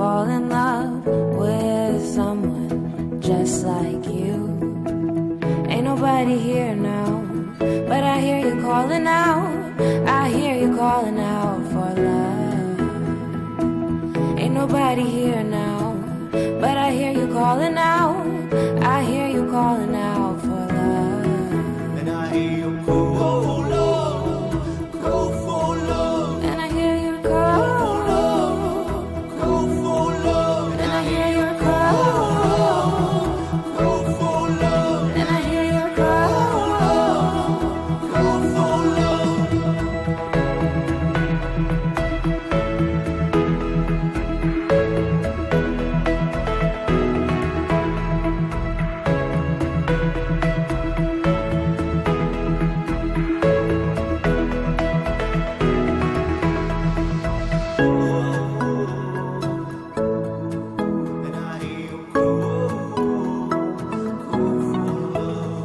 fall in love with someone just like you. Ain't nobody here now, but I hear you calling out. I hear you calling out for love. Ain't nobody here now, but I hear you calling out. I hear you calling out for love. And I hear you call for love, call for love. And I hear you call, Call for love. and I hear you call, Call for love. and I hear you call. Call for love. And I hear you call for love.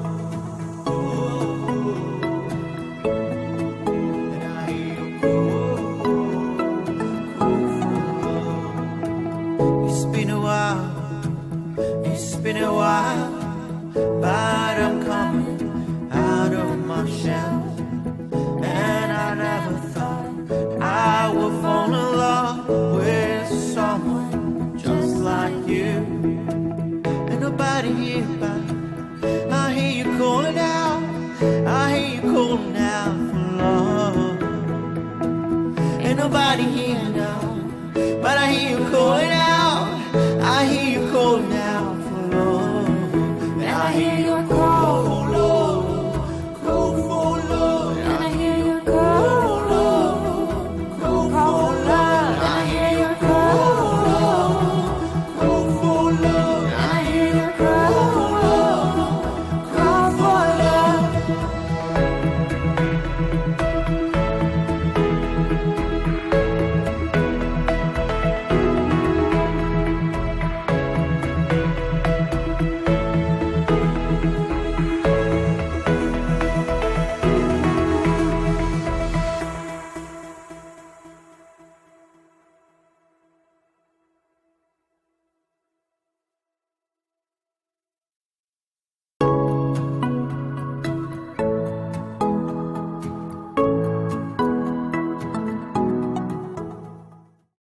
And I hear you call for love. It's been a while, it's been a while, but I'm coming out of my shell. And I never thought I would fall in love with someone just like you. Ain't nobody here, but I hear you calling out. I hear you calling out for love. Ain't nobody here